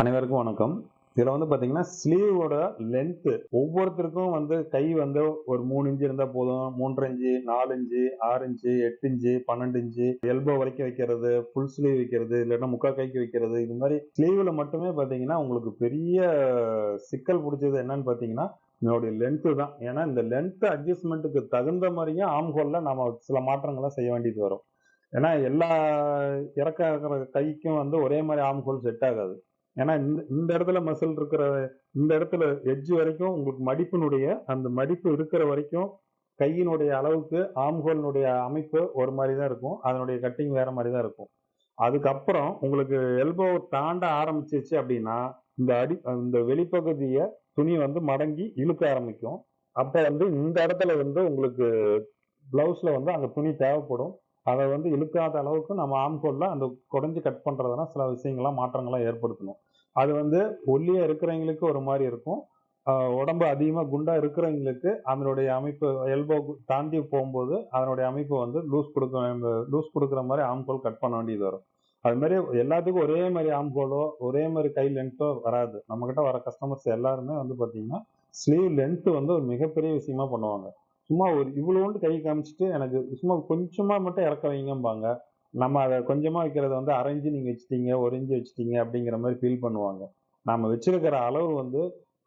அனைவருக்கும் வணக்கம். இதுல பாத்தீங்கன்னா ஸ்லீவோட லென்த் ஒவ்வொருத்தருக்கும் கை ஒரு 3 இன்ச் இருந்தா போதும், 3.5 inch, 4 inch, 6 inch, 8 inch, 12 inch, elbow வரைக்கும் வைக்கிறது, ஃபுல் ஸ்லீவ் வைக்கிறது, இல்லைன்னா முக்கா கைக்கு வைக்கிறது. இது மாதிரி ஸ்லீவ்ல மட்டுமே பாத்தீங்கன்னா உங்களுக்கு பெரிய சிக்கல் பிடிச்சது என்னன்னு பாத்தீங்கன்னா இதனுடைய லென்த் தான். ஏன்னா இந்த லென்த் அட்ஜஸ்ட்மெண்ட்டுக்கு தகுந்த மாதிரியே ஆர்ம் ஹோல்ல நாம சில மாற்றங்களை செய்ய வேண்டியது வரும். ஏன்னா எல்லா இறக்க கைக்கும் ஒரே மாதிரி ஆர்ம் ஹோல் செட் ஆகாது. ஏன்னா இந்த இந்த இடத்துல மசில் இருக்கிற இந்த இடத்துல எட்ஜ் வரைக்கும் உங்களுக்கு மடிப்பினுடைய அந்த மடிப்பு இருக்கிற வரைக்கும் கையினுடைய அளவுக்கு ஆர்ம் ஹோலினுடைய அமைப்பு ஒரு மாதிரி தான் இருக்கும். அதனுடைய கட்டிங் வேற மாதிரி தான் இருக்கும். அதுக்கப்புறம் உங்களுக்கு எல்போ தாண்ட ஆரம்பிச்சிருச்சு அப்படின்னா இந்த வெளிப்பகுதியை துணி மடங்கி இழுக்க ஆரம்பிக்கும். அப்ப இந்த இடத்துல உங்களுக்கு பிளவுஸ்ல அந்த துணி தேவைப்படும். அதை இழுக்காத அளவுக்கு நம்ம ஆர்ம் ஹோல்ல அந்த குடஞ்சி கட் பண்றதுனா சில விஷயங்கள்லாம் மாற்றங்கள்லாம் ஏற்படுத்தணும். அது ஒல்லியா இருக்கிறவங்களுக்கு ஒரு மாதிரி இருக்கும். உடம்பு அதிகமா குண்டா இருக்கிறவங்களுக்கு அதனுடைய அமைப்பு எல்போ தாண்டி போகும்போது அதனுடைய அமைப்பு லூஸ் கொடுக்குற மாதிரி ஆர்ம் ஹோல் கட் பண்ண வேண்டியது வரும். அது மாதிரி எல்லாத்துக்கும் ஒரே மாதிரி ஆர்ம் ஹோலோ ஒரே மாதிரி கை லென்த்தோ வராது. நம்ம கிட்ட வர கஸ்டமர்ஸ் எல்லாருமே பாத்தீங்கன்னா ஸ்லீவ் லென்த் ஒரு மிகப்பெரிய விஷயமா பண்ணுவாங்க. சும்மா ஒரு இவ்வளோண்டு கை காமிச்சிட்டு எனக்கு சும்மா கொஞ்சமா மட்டும் இறக்க வைங்கம்பாங்க. நம்ம அதை கொஞ்சமா வைக்கிறத அரை இன்ச்சு நீங்க வச்சுட்டீங்க, ஒரு இன்ச்சு வச்சுட்டீங்க அப்படிங்கிற மாதிரி ஃபீல் பண்ணுவாங்க. நாம வச்சிருக்கிற அளவு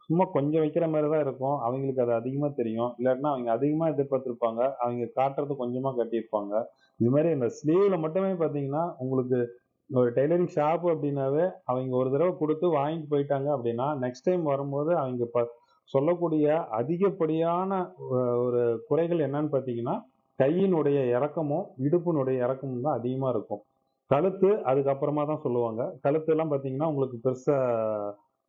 சும்மா கொஞ்சம் வைக்கிற மாதிரி தான் இருக்கும். அவங்களுக்கு அது அதிகமா தெரியும். இல்லாட்டினா அவங்க அதிகமா எதிர்பார்த்திருப்பாங்க. அவங்க காட்டுறது கொஞ்சமா கட்டியிருப்பாங்க. இது மாதிரி இந்த ஸ்லீவ்ல மட்டுமே பார்த்தீங்கன்னா உங்களுக்கு ஒரு டெய்லரிங் ஷாப் அப்படின்னாவே அவங்க ஒரு தடவை கொடுத்து வாங்கிட்டு போயிட்டாங்க அப்படின்னா நெக்ஸ்ட் டைம் வரும்போது அவங்க சொல்லக்கூடிய அதிகப்படியான ஒரு குறைகள் என்னன்னு பார்த்தீங்கன்னா கையினுடைய இறக்கமும் இடுப்பினுடைய இறக்கமும் தான் அதிகமா இருக்கும். கழுத்து அதுக்கப்புறமா தான் சொல்லுவாங்க. கழுத்து எல்லாம் பார்த்தீங்கன்னா உங்களுக்கு பெருசா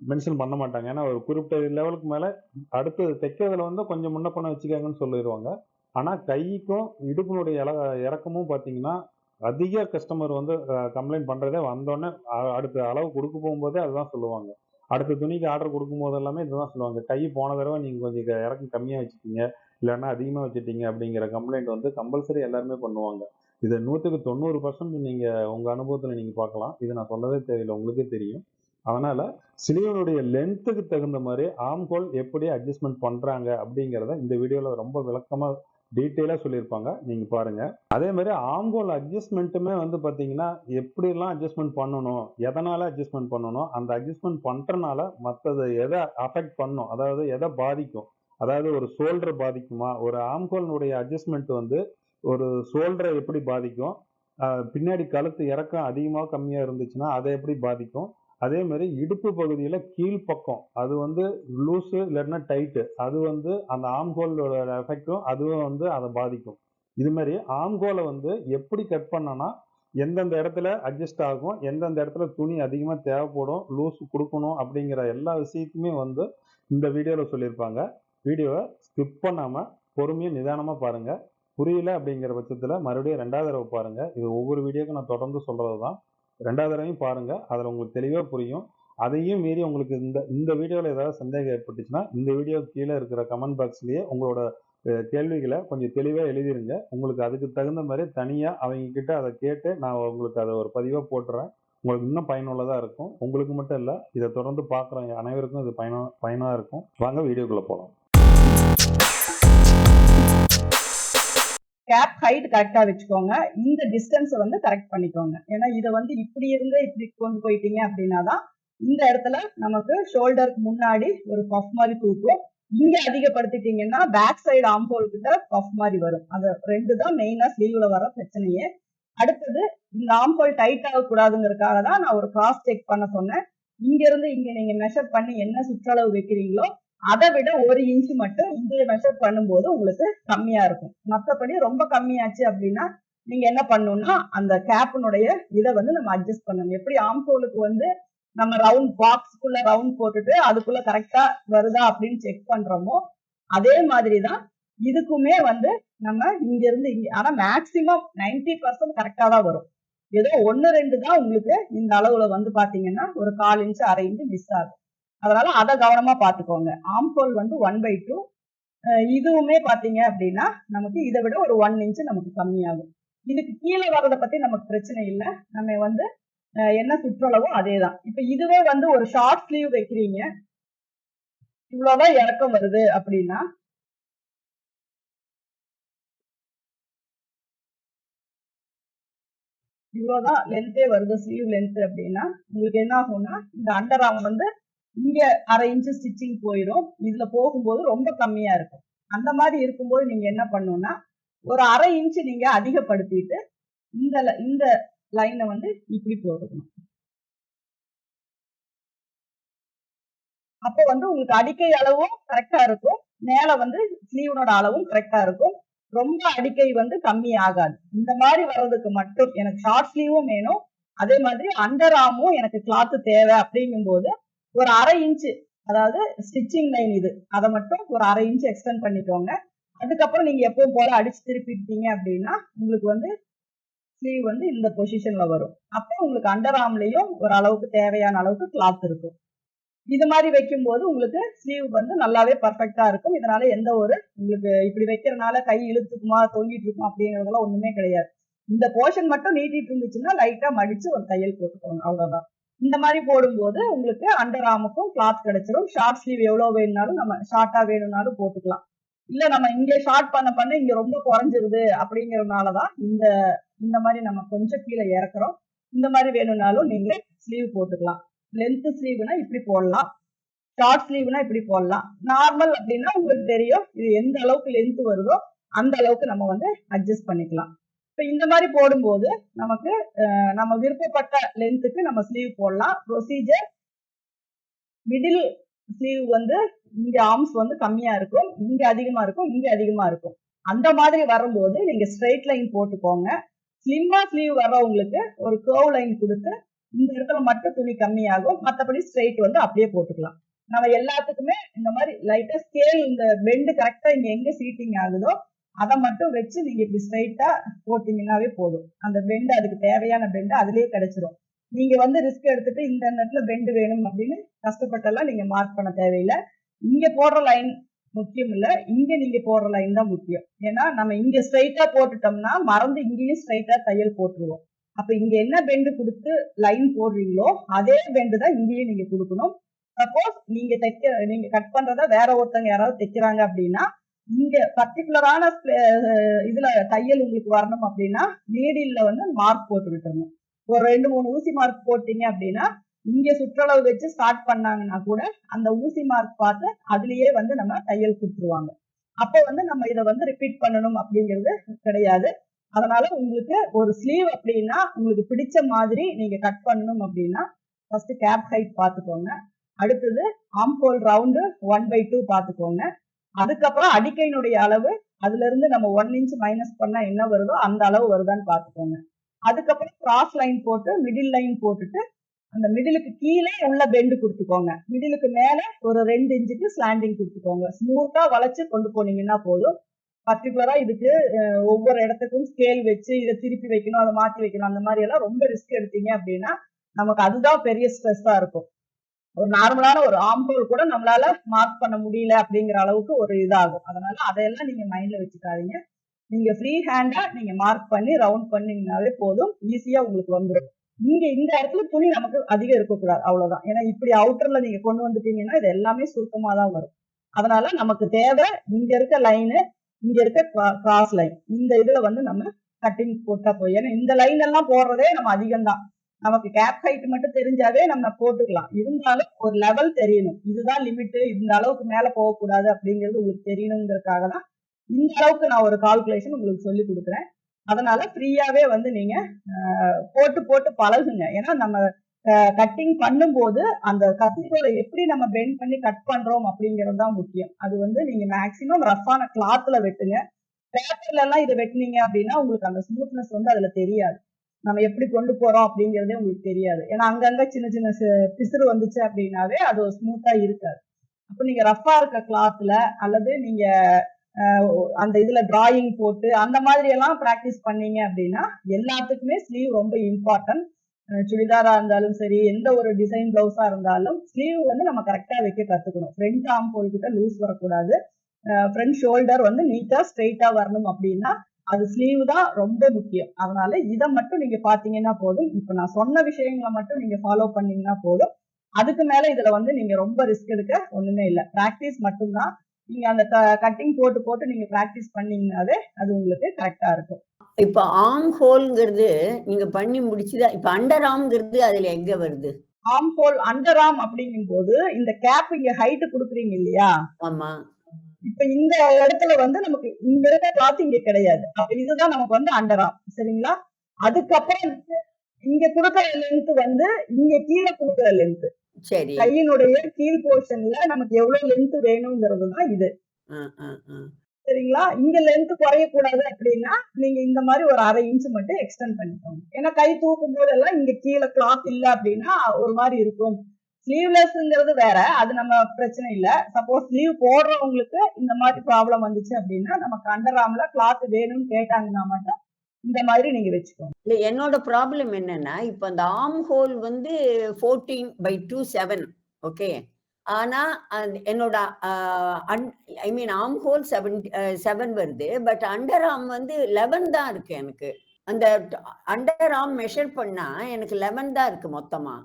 மென்ஷன் பண்ண மாட்டாங்க. ஏன்னா ஒரு குறிப்பிட்ட லெவலுக்கு மேல அடுத்து தைக்கிறதுல கொஞ்சம் முன்ன பண்ண வச்சுக்காங்கன்னு சொல்லிடுவாங்க. ஆனா கைக்கும் இடுப்பினுடைய இறக்கமும் பார்த்தீங்கன்னா அதிக கஸ்டமர் கம்ப்ளைண்ட் பண்றதே வந்தோடனே அடுத்த அளவு கொடுக்க போகும்போதே அதுதான் சொல்லுவாங்க. அடுத்த துணிக்கு ஆர்டர் கொடுக்கும் போது எல்லாமே இதுதான் சொல்லுவாங்க. கை போன தடவை நீங்க கொஞ்சம் இறக்கம் கம்மியா வச்சுட்டீங்க, இல்லைன்னா அதிகமா வச்சுட்டீங்க அப்படிங்கிற கம்ப்ளைண்ட் கம்பல்சரி எல்லாருமே பண்ணுவாங்க. இதை 100க்கு 90% நீங்க உங்க அனுபவத்துல நீங்க பார்க்கலாம். இது நான் சொல்லவே தேவையில்லை, உங்களுக்கே தெரியும். அதனால ஸ்லீவனுடைய லென்த்துக்கு தகுந்த மாதிரி ஆர்ம் ஹோல் எப்படி அட்ஜஸ்ட்மெண்ட் பண்றாங்க அப்படிங்கிறத இந்த வீடியோல ரொம்ப விளக்கமா டீட்டெயிலா சொல்லியிருப்பாங்க. நீங்க பாருங்க. அதே மாதிரி ஆர்ம் ஹோல் அட்ஜஸ்ட்மெண்ட்டுமே பாத்தீங்கன்னா எப்படிலாம் அட்ஜஸ்ட்மெண்ட் பண்ணணும், எதனால அட்ஜஸ்ட்மெண்ட் பண்ணணும், அந்த அட்ஜஸ்ட்மெண்ட் பண்றனால மற்றது எதை அஃபெக்ட் பண்ணும், அதாவது எதை பாதிக்கும், அதாவது ஒரு ஷோல்டர் பாதிக்குமா, ஒரு ஆர்ம் ஹோலினுடைய அட்ஜஸ்ட்மெண்ட் ஒரு ஷோல்டரை எப்படி பாதிக்கும், பின்னாடி கழுத்து இறக்கம் அதிகமாக கம்மியா இருந்துச்சுன்னா அதை எப்படி பாதிக்கும், அதே மாதிரி இடுப்பு பகுதியில கீழ்ப்பக்கம் அது லூஸு இல்லைன்னா டைட்டு அது அந்த ஆர்ம் ஹோலோட எஃபெக்டும் அதுவும் அதை பாதிக்கும். இது மாதிரி ஆர்ம் ஹோலை எப்படி கட் பண்ணனா எந்தெந்த இடத்துல அட்ஜஸ்ட் ஆகும், எந்தெந்த இடத்துல துணி அதிகமா தேவைப்படும், லூஸ் கொடுக்கணும் அப்படிங்கிற எல்லா விஷயத்தையுமே இந்த வீடியோல சொல்லியிருப்பாங்க. வீடியோவை ஸ்கிப் பண்ணாம பொறுமையா நிதானமா பாருங்க. புரியல அப்படிங்கிற பட்சத்துல மறுபடியும் 2வது தடவை பாருங்க. இது ஒவ்வொரு வீடியோக்கும் நான் தொடர்ந்து சொல்றதுதான். 2வது தடவையும் பாருங்க. அதுல உங்களுக்கு தெளிவா புரியும். அதையும் மீறி உங்களுக்கு இந்த இந்த வீடியோல ஏதாவது சந்தேகம் ஏற்பட்டுச்சுன்னா இந்த வீடியோ கீழே இருக்கிற கமெண்ட் பாக்ஸ்லயே உங்களோட கேள்விகளை கொஞ்சம் தெளிவா எழுதிருங்க. உங்களுக்கு அதுக்கு தகுந்த மாதிரி தனியா அவங்க கிட்ட அதை கேட்டு நான் உங்களுக்கு அதை ஒரு பதிவா போட்டுறேன். உங்களுக்கு இன்னும் பயனுள்ளதா இருக்கும். உங்களுக்கு மட்டும் இல்ல, இதை தொடர்ந்து பார்க்குறவங்க அனைவருக்கும் இது பயனா இருக்கும். வாங்க வீடியோக்குள்ள போகலாம். கேப் ஹைட் கரெக்டா வச்சுக்கோங்க. இந்த டிஸ்டன்ஸ் கரெக்ட் பண்ணிக்கோங்க. ஏன்னா இதை இப்படி இருந்து இப்படி கொண்டு போயிட்டீங்க அப்படின்னாதான் இந்த இடத்துல நமக்கு ஷோல்டருக்கு முன்னாடி ஒரு பஃப் மாதிரி தூக்கும். இங்க அதிகப்படுத்திட்டீங்கன்னா பேக் சைடு ஆர்ம் ஹோல் கிட்ட பஃப் மாதிரி வரும். அது 2 தான் மெயினா ஸ்லீவ்ல வர பிரச்சனையே. அடுத்தது இந்த ஆர்ம் ஹோல் டைட் ஆகக்கூடாதுங்கிறதுக்காக தான் நான் ஒரு கிராஸ் செக் பண்ண சொன்னேன். இங்க இருந்து இங்க நீங்க மெஷர் பண்ணி என்ன சுற்றளவு வைக்கிறீங்களோ அதை விட 1 இன்ச் மட்டும் இங்கே மெஷர் பண்ணும்போது உங்களுக்கு கம்மியா இருக்கும். மற்றபடி ரொம்ப கம்மியாச்சு அப்படின்னா நீங்க என்ன பண்ணணும்னா அந்த கேப்னுடைய இதை நம்ம அட்ஜஸ்ட் பண்ணணும். எப்படி ஆர்ம் ஹோலுக்கு நம்ம ரவுண்ட் பாக்ஸ்க்குள்ள ரவுண்ட் போட்டுட்டு அதுக்குள்ள கரெக்டா வருதா அப்படின்னு செக் பண்றோமோ அதே மாதிரிதான் இதுக்குமே நம்ம இங்க இருந்து இங்க, ஆனா மேக்சிமம் 90% கரெக்டா தான் வரும். ஏதோ 1-2 தான் உங்களுக்கு இந்த அளவுல பாத்தீங்கன்னா ஒரு 1/4 இன்ச் 1/2 இன்ச் மிஸ் ஆகும். அதனால அதை கவனமா பாத்துக்கோங்க. Arm whole 1/2. இதுவுமே பாத்தீங்க அப்படின்னா நமக்கு இதை விட ஒரு 1 இன்ச் நமக்கு கம்மியாகும். இதுக்கு கீழே வர்றதை பத்தி நமக்கு பிரச்சனை இல்லை. நம்ம என்ன சுற்றளவும் அதேதான். இப்ப இதுவே வந்து ஒரு ஷார்ட் ஸ்லீவ் வைக்கிறீங்க, இவ்வளவுதான் இறக்கம் வருது அப்படின்னா இவ்வளவுதான் லென்த்தே வருது ஸ்லீவ் லென்த் அப்படின்னா உங்களுக்கு என்ன ஆகும்னா இந்த அண்டர் ஆர்ம் வந்து இங்க 1/2 இன்ச் ஸ்டிச்சிங் போயிடும். இதுல போகும்போது ரொம்ப கம்மியா இருக்கும். அந்த மாதிரி இருக்கும்போது நீங்க என்ன பண்ணணும்னா ஒரு 1/2 இன்ச் நீங்க அதிகப்படுத்திட்டு இந்த லைனை வந்து இப்படி போட்டுக்கணும். அப்போ வந்து உங்களுக்கு அடிக்கை அளவும் கரெக்டா இருக்கும், மேல வந்து ஸ்லீவனோட அளவும் கரெக்டா இருக்கும். ரொம்ப அடிக்கை வந்து கம்மி ஆகாது. இந்த மாதிரி வர்றதுக்கு மட்டும் எனக்கு ஷார்ட் ஸ்லீவும் வேணும், அதே மாதிரி அண்டர் ஆர்மும் எனக்கு கிளாத் தேவை அப்படிங்கும் போது ஒரு 1/2 இன்ச், அதாவது ஸ்டிச்சிங் லைன் இது, அதை மட்டும் ஒரு 1/2 இன்ச் எக்ஸ்டெண்ட் பண்ணிக்கோங்க. அதுக்கப்புறம் நீங்க எப்பவும் போல அடிச்சு திருப்பிட்டீங்க அப்படின்னா உங்களுக்கு வந்து ஸ்லீவ் வந்து இந்த பொசிஷன்ல வரும். அப்போ உங்களுக்கு அண்டர் ஆர்ம்லயும் ஒரு அளவுக்கு தேவையான அளவுக்கு கிளாத் இருக்கும். இது மாதிரி வைக்கும்போது உங்களுக்கு ஸ்லீவ் வந்து நல்லாவே பர்ஃபெக்டா இருக்கும். இதனால எந்த ஒரு உங்களுக்கு இப்படி வைக்கிறதுனால கை இழுத்துக்குமா தொங்கிட்டு இருக்கும் அப்படிங்கறதெல்லாம் ஒண்ணுமே கிடையாது. இந்த போர்ஷன் மட்டும் நீட்டிட்டு இருந்துச்சுன்னா லைட்டா மடிச்சு ஒரு தையல் போட்டுக்கோங்க, அவ்வளவுதான். இந்த மாதிரி போடும்போது உங்களுக்கு அண்டர் ஆர்முக்கும் கிளாத் கிடைச்சிடும். ஷார்ட் ஸ்லீவ் எவ்வளவு வேணும்னாலும் நம்ம ஷார்ட்டா வேணும்னாலும் போட்டுக்கலாம். இல்ல நம்ம இங்க ஷார்ட் பண்ண இங்க ரொம்ப குறைஞ்சிருது அப்படிங்கறதுனாலதான் இந்த மாதிரி நம்ம கொஞ்சம் கீழே இறக்குறோம். இந்த மாதிரி வேணும்னாலும் நீங்க ஸ்லீவ் போட்டுக்கலாம். லென்த் ஸ்லீவ்னா இப்படி போடலாம், ஷார்ட் ஸ்லீவ்னா இப்படி போடலாம். நார்மல் அப்படின்னா உங்களுக்கு தெரியும் இது எந்த அளவுக்கு லென்த் வருதோ அந்த அளவுக்கு நம்ம வந்து அட்ஜஸ்ட் பண்ணிக்கலாம். இப்ப இந்த மாதிரி போடும்போது நமக்கு நம்ம விருப்பப்பட்ட லென்த்துக்கு நம்ம ஸ்லீவ் போடலாம். ப்ரொசீஜர் மிடில் ஸ்லீவ் வந்து இங்க ஆர்ம்ஸ் வந்து கம்மியா இருக்கும், இங்க அதிகமா இருக்கும், இங்க அதிகமா இருக்கும். அந்த மாதிரி வரும்போது நீங்க ஸ்ட்ரெயிட் லைன் போட்டுக்கோங்க. ஸ்லிம்மா ஸ்லீவ் வர்றவங்களுக்கு ஒரு கர்வ் லைன் கொடுத்து இந்த இடத்துல மட்டும் துணி கம்மியாகும், மற்றபடி ஸ்ட்ரெயிட் வந்து அப்படியே போட்டுக்கலாம். நம்ம எல்லாத்துக்குமே இந்த மாதிரி லைட்டா ஸ்கேல் இந்த பெண்டு கரெக்டா இங்க எங்க சீட்டிங் ஆகுதோ அதை மட்டும் வச்சு நீங்க இப்படி ஸ்ட்ரைட்டா போட்டீங்கன்னாவே போதும். அந்த பெண்டு அதுக்கு தேவையான பெண்டு அதுலயே கிடைச்சிரும். நீங்க வந்து ரிஸ்க் எடுத்துட்டு இந்த இடத்துல பெண்டு வேணும் அப்படின்னு கஷ்டப்பட்டெல்லாம் நீங்க மார்க் பண்ண தேவையில்லை. இங்க போடுற லைன் முக்கியம் இல்ல, இங்க நீங்க போடுற லைன் தான் முக்கியம். ஏன்னா நம்ம இங்க ஸ்ட்ரைட்டா போட்டுட்டோம்னா மறந்து இங்கேயும் ஸ்ட்ரைட்டா தையல் போட்டுருவோம். அப்ப இங்க என்ன பெண்டு கொடுத்து லைன் போடுறீங்களோ அதே பெண்டு தான் இங்கேயும் நீங்க கொடுக்கணும். சப்போஸ் நீங்க கட் பண்றத வேற ஒருத்தவங்க யாராவது தைக்கிறாங்க அப்படின்னா இங்க பர்டிகுலரான இதுல தையல் உங்களுக்கு வரணும் அப்படின்னா நீடில்ல வந்து மார்க் போட்டு விட்டுறணும். ஒரு 2-3 ஊசி மார்க் போட்டீங்க அப்படின்னா இங்க சுற்றளவு வச்சு ஸ்டார்ட் பண்ணாங்கன்னா கூட அந்த ஊசி மார்க் பார்த்து அதுலயே வந்து நம்ம தையல் கொடுத்துருவாங்க. அப்ப வந்து நம்ம இதை வந்து ரிப்பீட் பண்ணணும் அப்படிங்கிறது கிடையாது. அதனால உங்களுக்கு ஒரு ஸ்லீவ் அப்படின்னா உங்களுக்கு பிடிச்ச மாதிரி நீங்க கட் பண்ணணும் அப்படின்னா ஃபர்ஸ்ட் கேப் ஹைட் பார்த்துக்கோங்க, அடுத்தது ஆம்ஹோல் ரவுண்டு 1/2 பார்த்துக்கோங்க, அதுக்கப்புறம் அடிக்கையினுடைய அளவு அதுல இருந்து நம்ம 1 இன்ச் மைனஸ் பண்ணா என்ன வருதோ அந்த அளவு வருதான்னு பார்த்துக்கோங்க. அதுக்கப்புறம் கிராஸ் லைன் போட்டு மிடில் லைன் போட்டுட்டு அந்த மிடிலுக்கு கீழே உள்ள பெண்டு கொடுத்துக்கோங்க. மிடிலுக்கு மேல ஒரு 2 இன்ச்சுக்கு ஸ்லாண்டிங் கொடுத்துக்கோங்க. ஸ்மூத்தா வளைச்சு கொண்டு போனீங்கன்னா போதும். பர்டிகுலரா இதுக்கு ஒவ்வொரு இடத்துக்கும் ஸ்கேல் வச்சு இதை திருப்பி வைக்கணும், அதை மாத்தி வைக்கணும், அந்த மாதிரி எல்லாம் ரொம்ப ரிஸ்க் எடுத்தீங்க அப்படின்னா நமக்கு அதுதான் பெரிய ஸ்ட்ரெஸ்ஸா இருக்கும். ஒரு நார்மலான ஒரு ஆம்பூல் கூட நம்மளால மார்க் பண்ண முடியல அப்படிங்கிற அளவுக்கு ஒரு இதாகும். அதனால அதையெல்லாம் நீங்க மைண்ட்ல வச்சுக்காதீங்க. நீங்க ஃப்ரீ ஹேண்டா நீங்க மார்க் பண்ணி ரவுண்ட் பண்ணீங்கனாலே போதும், ஈஸியா உங்களுக்கு வந்துடும். இந்த இடத்துல துணி நமக்கு அதிகம் இருக்கக்கூடாது, அவ்வளவுதான். ஏன்னா இப்படி அவுட்டர்ல நீங்க கொண்டு வந்துட்டீங்கன்னா இது எல்லாமே சுருக்கமா தான் வரும். அதனால நமக்கு தேவை இங்க இருக்க லைனு, இங்க இருக்க கிராஸ் லைன், இந்த இதுல வந்து நம்ம கட்டிங் போட்டா போய், ஏன்னா இந்த லைன் எல்லாம் போடுறதே நம்ம அதிகம் தான். நமக்கு கேப் ஹைட் மட்டும் தெரிஞ்சாவே நம்ம போட்டுக்கலாம். இருந்தாலும் ஒரு லெவல் தெரியணும், இதுதான் லிமிட், இந்த அளவுக்கு மேல போகக்கூடாது அப்படிங்கிறது உங்களுக்கு தெரியணுங்கிறதுக்காக தான் இந்த அளவுக்கு நான் ஒரு கால்குலேஷன் உங்களுக்கு சொல்லி கொடுக்குறேன். அதனால ஃப்ரீயாவே வந்து நீங்க போட்டு போட்டு பழகுங்க. ஏன்னா நம்ம கட்டிங் பண்ணும்போது அந்த கத்தியோட எப்படி நம்ம பெண்ட் பண்ணி கட் பண்றோம் அப்படிங்கிறது தான் முக்கியம். அது வந்து நீங்க மேக்சிமம் ரஃப்பான கிளாத்ல வெட்டுங்க. பேப்பர்ல எல்லாம் இதை வெட்டினீங்க அப்படின்னா உங்களுக்கு அந்த ஸ்மூத்னஸ் வந்து அதுல தெரியாது. நம்ம எப்படி கொண்டு போறோம் அப்படிங்கிறதே உங்களுக்கு தெரியாது. ஏன்னா அங்கங்க சின்ன சின்ன பிசுறு வந்துச்சு அப்படின்னாவே அது ஸ்மூத்தா இருக்காது. அப்ப நீங்க ரஃப்பா இருக்க கிளாத்ல அல்லது நீங்க அந்த இதுல டிராயிங் போட்டு அந்த மாதிரி எல்லாம் பிராக்டிஸ் பண்ணீங்க அப்படின்னா எல்லாத்துக்குமே ஸ்லீவ் ரொம்ப இம்பார்ட்டன்ட். சுடிதாரா இருந்தாலும் சரி, எந்த ஒரு டிசைன் பிளவுஸா இருந்தாலும் ஸ்லீவ் வந்து நம்ம கரெக்டா வைக்க கத்துக்கணும். ஃப்ரண்ட் ஆர்ம் ஹோல் கிட்ட லூஸ் வரக்கூடாது, ஃப்ரண்ட் ஷோல்டர் வந்து நீட்டா ஸ்ட்ரெயிட்டா வரணும் அப்படின்னா அது ஸ்லீவ் தான் ரொம்ப முக்கியம். அதனால இத மட்டும் நீங்க பாத்தீங்கன்னா போதும். இப்ப நான் சொன்ன விஷயங்களை மட்டும் நீங்க ஃபாலோ பண்ணீங்கன்னா போதும். அதுக்கு மேல இதுல வந்து நீங்க ரொம்ப ரிஸ்க் எடுக்க ஒண்ணுமே இல்ல. பிராக்டிஸ் மட்டும்தான். நீங்க அந்த கட்டிங் போட்டு போட்டு நீங்க பிராக்டிஸ் பண்ணீங்கன்னாவே அது உங்களுக்கு கரெக்டா இருக்கும். இப்ப ஆர்ம் ஹோல்ங்கிறது நீங்க பண்ணி முடிச்சுதா? இப்ப அண்டர் ஆர்ம்ங்கிறது அதுல எங்க வருது? ஆர்ம் ஹோல், அண்டர் ஆர்ம் அப்படிங்கும்போது இந்த கேப் இங்க ஹைட் குடுக்குறீங்க இல்லையா? ஆமா. இப்ப இந்த இடத்துல வந்து நமக்கு இங்க இருக்க கிளாத் இங்க கிடையாது. அப்ப இதுதான் நமக்கு வந்து அண்டர் ஆர்ம். சரிங்களா? அதுக்கப்புறம் இங்க குடுக்குற லென்த் வந்து இங்க கீழே குடுக்குற லென்த். சரி. கையினுடைய கீழ் போர்ஷன்ல நமக்கு எவ்வளவு லென்த் வேணுங்கிறது தான் இது. ஆ, ஆ, ஆ. சரிங்களா? இங்க லென்த் குறையக்கூடாது அப்படின்னா நீங்க இந்த மாதிரி ஒரு 1/2 இன்ச் மட்டும் எக்ஸ்டெண்ட் பண்ணிக்கோங்க. ஏன்னா கை தூக்கும் போதெல்லாம் இங்க கீழே கிளாத் இல்ல அப்படின்னா ஒரு மாதிரி இருக்கும். ஸ்லீவ்லெஸ்ங்கிறது வேற, அது நம்ம பிரச்சனை இல்ல. சப்போஸ் ஸ்லீவ் போடுறவங்களுக்கு இந்த மாதிரி ப்ராப்ளம் வந்துச்சு அப்படின்னா நமக்கு அண்டர் ஆர்ம்ல கிளாத் வேணும்னு கேட்டாங்கன்னா மட்டும் இந்த மாதிரி நீங்க வச்சுக்கோங்க. இல்ல என்னோட ப்ராப்ளம் என்னன்னா, இப்ப அந்த ஆர்ம் ஹோல் வந்து 14/2 7. ஓகே. ஆனா என்னோட ஐ மீன் ஆர்ம் ஹோல் 7 வருது. பட் அண்டர் ஆர்ம் வந்து 11 தான் இருக்கு எனக்கு. அந்த அண்டர் ஆர்ம் மெஷர் பண்ணா எனக்கு 11 தான் இருக்கு மொத்தமா.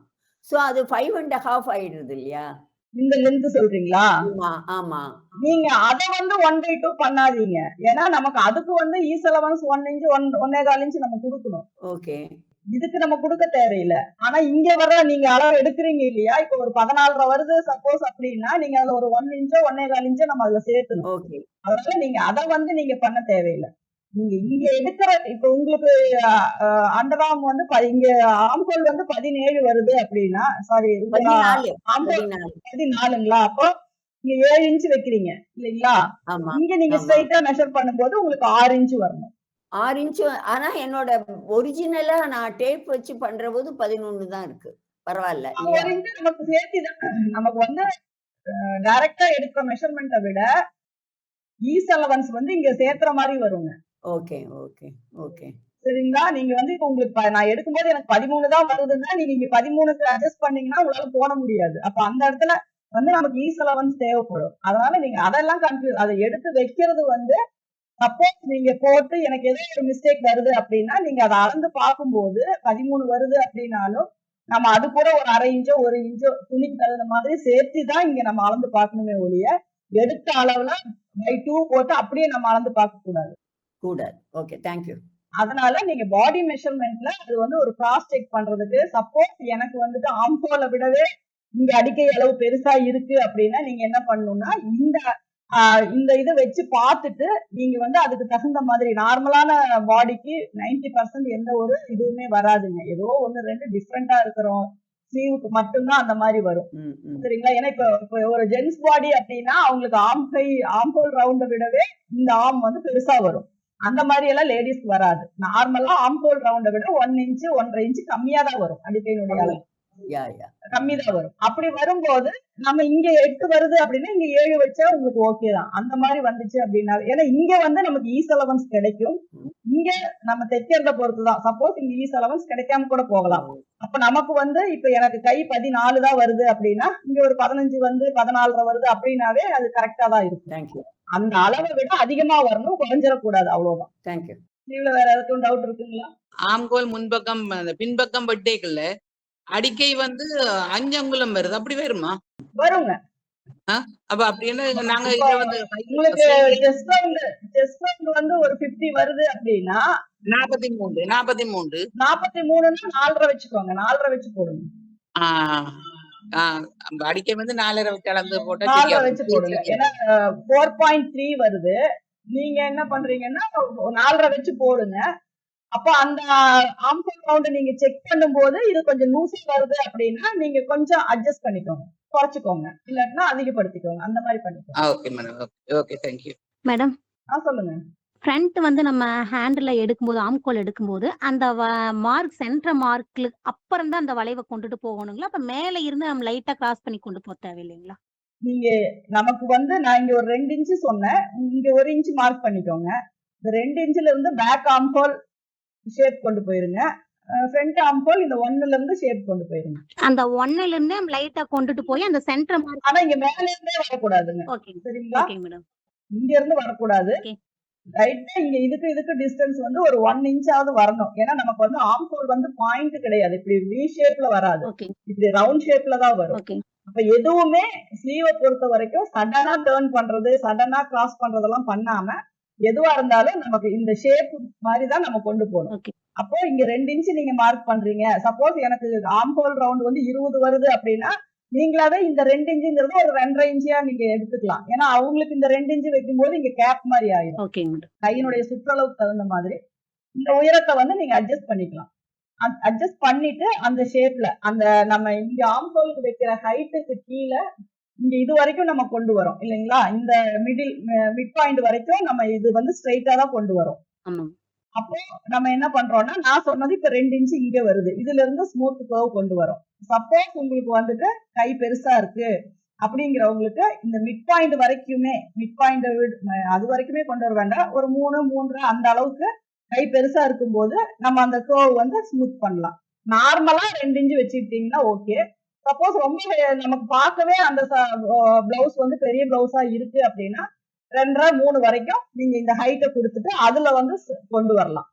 சோ அது 5.5 ஆயிடுது இல்லையா? இந்த லென்த் சொல்றீங்களா? ஆமா, ஆமா. நீங்க அத வந்து 1/2 பண்ணாதீங்க. ஏன்னா நமக்கு அதுக்கு வந்து ஈஸ் அலவன்ஸ் 1 இன்ச் 1.25 இன்ச் நம்ம கொடுக்கணும். ஓகே. இதுக்கு நம்ம கொடுக்க தேவையில்லை. ஆனா இங்க வர நீங்க அளவு எடுக்கிறீங்க இல்லையா? இப்ப ஒரு 14.5 வருது சப்போஸ் அப்படின்னா நீங்க அதுல ஒரு 1 இன்ச்சோ 1.25 இன்ச்சோ நம்ம அதுல சேர்க்கணும். ஓகே. அதனால நீங்க அத வந்து நீங்க பண்ண தேவையில்லை. நீங்க இங்க எடுக்கிற இப்ப உங்களுக்கு அண்டர் ஆர்ம் வந்து இங்க ஆர்ம் ஹோல் வந்து 17 வருது அப்படின்னா சாரி 14. Arm whole 14. 14ங்களா? அப்போ நீங்க 7 இன்ச் வைக்கிறீங்க இல்லைங்களா? ஆமா, இங்க நீங்க ஆமா. ஸ்ட்ரைட்டா மெஷர் பண்ணும்போது உங்களுக்கு 6 இன்ச் வரணும். 6 இன்ச். ஆனா என்னோட ஒரிஜினலா நான் டேப் வச்சு பண்ற போது 11 தான் இருக்கு. பரவாயில்ல இல்லையா? 1 இன்ச் நமக்கு சேர்த்தி தான் நமக்கு வந்து டைரக்டா எடுக்கிற மெஷர்மெண்ட்டை விட ஈஸ் அலவன்ஸ் வந்து இங்க சேர்த்துற மாதிரி வருங்க. Okay, okay, okay. சரிங்களா? நீங்க வந்து இப்ப உங்களுக்கு நான் எடுக்கும்போது எனக்கு 13 தான் வருதுன்னா நீங்க இங்க 13க்கு அட்ஜஸ்ட் பண்ணீங்கன்னா உங்களால போட முடியாது. அப்ப அந்த இடத்துல வந்து நமக்கு ஈஸ் அலவன்ஸ் தேவைப்படும். அதனால நீங்க அதெல்லாம் அதை எடுத்து வைக்கிறது வந்து சப்போஸ் நீங்க போட்டு எனக்கு ஏதோ ஒரு மிஸ்டேக் வருது அப்படின்னா நீங்க அதை அளந்து பார்க்கும்போது 13 வருது அப்படின்னாலும் நம்ம அது கூட ஒரு 1/2 இன்ச்சோ 1 இன்ச்சோ துணிக்கு தகுந்த மாதிரி சேர்த்து தான் இங்க நம்ம அளந்து பார்க்கணுமே ஒழிய எடுத்த அளவுல by 2 போட்டு அப்படியே நம்ம அளந்து பார்க்க கூடாது. கூடாது. Okay, thank you. அதனால நீங்க பாடி மெஷர்மெண்ட்ல அது வந்து ஒரு கிராஸ் செக் பண்றதுக்கு சப்போஸ் எனக்கு வந்துட்டு ஆர்ம் ஹோலை விடவே இங்க அடிக்கை அளவு பெருசா இருக்கு அப்படின்னா நீங்க என்ன பண்ணணும்னா இந்த இதை வச்சு பார்த்துட்டு நீங்க வந்து அதுக்கு தகுந்த மாதிரி நார்மலான பாடிக்கு 90% எந்த ஒரு இதுவுமே வராதுங்க. ஏதோ 1-2 டிஃப்ரெண்டா இருக்கிறோம் ஸ்லீவுக்கு மட்டும்தான் அந்த மாதிரி வரும். சரிங்களா? ஏன்னா இப்ப ஒரு ஜென்ஸ் பாடி அப்படின்னா அவங்களுக்கு ஆர்ம் ஹோல் ரவுண்டை விடவே இந்த ஆர்ம் வந்து பெருசா வரும். அந்த மாதிரி எல்லாம் லேடிஸ்க்கு வராது. நார்மலா ஆர்ம் ஹோல் ரவுண்டை விட 1 இன்ச் 1.5 இன்ச் கம்மியா தான் வரும். அடிக்கையினுடைய அளவு கம்மிதான் வரும். அப்படி வரும்போது நம்ம இங்க 8 வருது அப்படின்னா இங்க 7 வச்சா உங்களுக்கு ஓகே தான். அந்த மாதிரி வந்துச்சு அப்படின்னா ஏன்னா இங்க வந்து நமக்கு ஈஸ் அலவன்ஸ் கிடைக்கும். இங்க நம்ம தைக்கிறத பொறுத்துதான். சப்போஸ் இங்க ஈஸ் அலவன்ஸ் கிடைக்காம கூட போகலாம். அப்ப நமக்கு வந்து இப்ப எனக்கு கை 14 தான் வருது அப்படின்னா இங்க ஒரு 15 வந்து 14 வருது அப்படின்னாவே அது கரெக்டா தான் இருக்கும். அந்த அளவை விட அதிகமா வரணும், குறைஞ்சிடக்கூடாது. அவ்வளவுதான். தேங்க்யூ. இதுல வேற ஏதாச்சும் டவுட் இருக்குங்களா? ஆம்கோல் முன்பக்கம் பின்பக்கம் வெட்டேக்கல்ல அடிக்கை வந்து 5 அங்குலம் வருது. அப்படி வருமா? வருங்க. அப்ப அப்படின்னா நாங்க இப்ப இத வந்து உங்களுக்கு செஸ்ட் ரவுண்ட் வந்து ஒரு 50 வருது அப்படின்னா 43 43ன்னா 4.5 வச்சுக்கோங்க. 4.5 வச்சு போடுங்க. அடிக்கை வந்து 4.5 வச்சு அளந்து போட்டா 4.5 வச்சு போடுங்க. ஏன்னா 4.3 வருது. நீங்க என்ன பண்றீங்கன்னா 4.5 வச்சு போடுங்க. அப்ப அந்த ஆம்கோல் ரவுண்ட் நீங்க செக் பண்ணும்போது இது கொஞ்சம் லூசா வருது அப்படின்னா நீங்க கொஞ்சம் அட்ஜஸ்ட் பண்ணிக்கோங்க, குறைச்சுக்கோங்க, இல்லாட்டினா அதிகப்படுத்திக்கோங்க. அந்த மாதிரி பண்ணிக்கோங்க. Okay madam. Okay, thank you madam. சொல்லுங்க. ஃப்ரண்ட் வந்து நம்ம ஹேண்டில் எடுக்கும்போது ஆம்கோல் எடுக்கும்போது அந்த மார்க் சென்டர் மார்க்ல அப்புறம் தான் அந்த வளைவை கொண்டுட்டு போகணுங்களா? அப்ப மேல இருந்து நம்ம லைட்டா கிராஸ் பண்ணி கொண்டு போக தேவையில்லைங்களா? நீங்க நமக்கு வந்து நான் இங்க ஒரு 2 இன்ச் சொன்னேன், இங்க 1 இன்ச் மார்க் பண்ணிக்கோங்க. இந்த 2 இன்ச்ல இருந்து பேக் ஆம்கோல் ஷேப் கொண்டு போயிருங்க. ஃப்ரண்ட் ஆம்கோல் இந்த 1ல இருந்து ஷேப் கொண்டு போயிருங்க. அந்த 1ல இருந்து லைட்டா கொண்டுட்டு போய் அந்த சென்டர் மார்க். ஆனா இங்க மேல இருந்தே வரக்கூடாதுங்க. ஓகே. சரிங்களா? Okay madam. இங்க இருந்து வரக்கூடாது. ரைட்டா இங்க இதுக்கு டிஸ்டன்ஸ் வந்து ஒரு 1 இன்ச்சாவது வரணும். ஏன்னா நமக்கு வந்து ஆர்ம் ஹோல் வந்து பாயிண்ட் கிடையாது, இப்படி வி ஷேப்ல வராது, ஓகே இப்படி ரவுண்ட் ஷேப்ல தான் வரும். ஓகே அப்ப எதுவுமே ஸ்லீவை பொறுத்த வரைக்கும் சடனா டேர்ன் பண்றது, சடனா கிராஸ் பண்றதெல்லாம் பண்ணாம எதுவா இருந்தாலும் நமக்கு இந்த ஷேப் மாதிரி தான் நம்ம கொண்டு போகணும். ஓகே அப்போ இங்க 2 இன்ச் நீங்க மார்க் பண்றீங்க, சப்போஸ் எனக்கு ஆர்ம் ஹோல் ரவுண்ட் வந்து 20 வருது அப்படின்னா நீங்களாவே இந்த 2 இன்ச்சுங்கிறது ஒரு 2.5 இன்ச்சியா நீங்க எடுத்துக்கலாம். ஏன்னா அவங்களுக்கு இந்த 2 இன்ச்சு வைக்கும் போது இங்க கேப் மாதிரி ஆயிடும். Okay madam. கையினுடைய சுற்றளவுக்கு தகுந்த மாதிரி இந்த உயரத்தை வந்து நீங்க அட்ஜஸ்ட் பண்ணிக்கலாம். அட்ஜஸ்ட் பண்ணிட்டு அந்த ஷேப்ல அந்த நம்ம இங்க ஆர்ம் ஹோலுக்கு வைக்கிற ஹைட்டுக்கு கீழே இங்க இது வரைக்கும் நம்ம கொண்டு வரோம் இல்லைங்களா, இந்த மிட் பாயிண்ட் வரைக்கும் நம்ம இது வந்து ஸ்ட்ரைட்டா தான் கொண்டு வரோம். ஆமாம். அப்போ நம்ம என்ன பண்றோம்னா, நான் சொன்னது இப்ப 2 இன்ச் இங்க வருது, இதுல இருந்து ஸ்மூத் கர்வ் கொண்டு வரோம். சப்போஸ் உங்களுக்கு வந்துட்டு கை பெருசா இருக்கு அப்படிங்கிறவங்களுக்கு இந்த மிட் பாயிண்ட் வரைக்குமே, மிட் பாயிண்ட் அது வரைக்குமே கொண்டு வர வேண்டாம், ஒரு 3, 3.5 அந்த அளவுக்கு கை பெருசா இருக்கும்போது நம்ம அந்த கர்வ் வந்து ஸ்மூத் பண்ணலாம். நார்மலா 2 இன்ச் வச்சுக்கிட்டீங்கன்னா ஓகே. சப்போஸ் ரொம்ப நமக்கு பார்க்கவே அந்த பிளவுஸ் வந்து பெரிய பிளவுஸா இருக்கு அப்படின்னா 2.5, 3 வரைக்கும் நீங்க இந்த ஹைட்டை கொடுத்துட்டு அதுல வந்து கொண்டு வரலாம்.